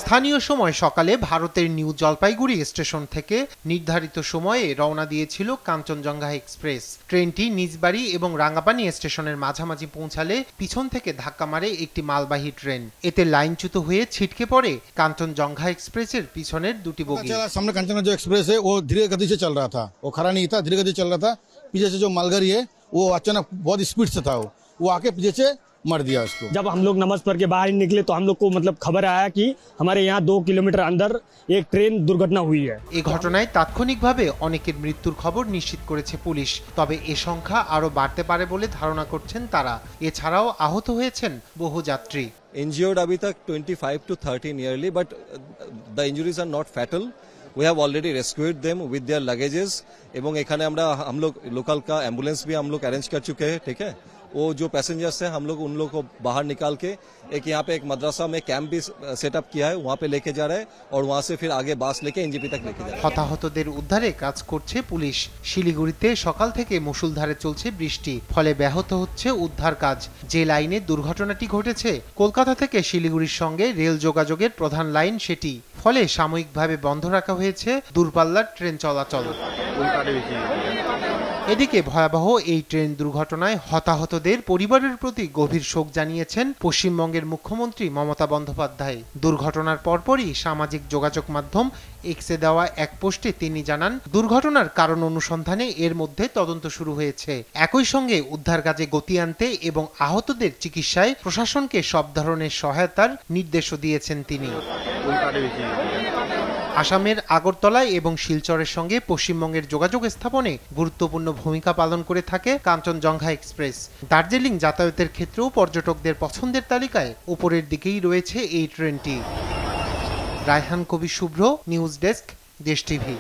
স্থানীয় সময় সকালে ভারতের নিউ জলপাইগুড়ি স্টেশন থেকে নির্ধারিত সময়ে রওনা দিয়েছিল কাঞ্চনজঙ্ঘা এক্সপ্রেস। ট্রেনটি নিজবাড়ি এবং রাঙ্গাপানি স্টেশনের মাঝামাঝি পৌঁছালে পিছন থেকে ধাক্কা মারে একটি মালবাহী ট্রেন। এতে লাইনচ্যুত হয়ে ছিটকে পড়ে কাঞ্চনজঙ্ঘা एक्सप्रेस পিছনের দুটি বগি। सामने कांचनजंगा जो एक्सप्रेस है वो धीरे गति से चल रहा था, वो खड़ा नहीं था, धीरे गति चल रहा था। पीछे से जो मालगाड़ी है वो अचानक बहुत स्पीड से था, वो आके पीछे से मर दिया उसको। जब हम लोग नमाज पढ़ के बाहर निकले तो हम लोग को खबर आया कि हमारे यहाँ 2 किलोमीटर अंदर एक ट्रेन दुर्घटना हुई है। এই ঘটনায় তাৎক্ষণিকভাবে অনেকের মৃত্যুর খবর নিশ্চিত করেছে পুলিশ। তবে এ সংখ্যা আরো বাড়তে পারে বলে ধারণা করছেন তারা। এছাড়াও আহত হয়েছেন বহু যাত্রী। Injured अभी तक 25 to 30 nearly, but the injuries are not fatal. We have already rescued them with their luggages. एवं एखाने हम लोग लोकल का एम्बुलेंस भी हम लोग अरेंज कर चुके हैं। ठीक है, वो जो पैसेंजर्स हैं हम लोग उन लोग को बाहर निकाल के एक यहाँ पे एक मदरसा में कैंप भी सेटअप किया है, वहाँ पे लेके जा रहे हैं और वहाँ से फिर आगे बास लेके एनजीपी तक लेके जा रहे हैं। হতাহতদের উদ্ধারে কাজ করছে পুলিশ। শিলিগুড়িতে সকাল থেকে মুষলধারে চলছে বৃষ্টি, ফলে ব্যাহত হচ্ছে উদ্ধার কাজ। যে লাইনে দুর্ঘটনাটি ঘটেছে কলকাতা থেকে শিলিগুড়ির সঙ্গে রেল যোগাযোগের প্রধান লাইন সেটি, ফলে সাময়িকভাবে বন্ধ রাখা হয়েছে দূরপাল্লার ট্রেন চলাচল। এদিকে ভয়াবহ এই ট্রেন দুর্ঘটনায় হতাহতদের পরিবারের প্রতি গভীর শোক জানিয়েছেন পশ্চিমবঙ্গের মুখ্যমন্ত্রী মমতা বন্দ্যোপাধ্যায়। দুর্ঘটনার পরপরই সামাজিক যোগাযোগ মাধ্যম এক্সে দেওয়া এক পোস্টে তিনি জানান, দুর্ঘটনার কারণ অনুসন্ধানে এর মধ্যে তদন্ত শুরু হয়েছে। একই সঙ্গে উদ্ধার কাজে গতি আনতে এবং আহতদের চিকিৎসায় প্রশাসনকে সব ধরনের সহায়তার নির্দেশও দিয়েছেন তিনি। আসামের আগরতলায় এবং শিলচরের সঙ্গে পশ্চিমবঙ্গের যোগাযোগ স্থাপনে গুরুত্বপূর্ণ ভূমিকা পালন করে থাকে কাঞ্চনজঙ্ঘা এক্সপ্রেস। দার্জিলিং যাতায়াতের ক্ষেত্রেও পর্যটকদের পছন্দের তালিকায় উপরের দিকেই রয়েছে এই ট্রেনটি। রায়হান কবি শুভ্র, নিউজ ডেস্ক, দেশ টিভি।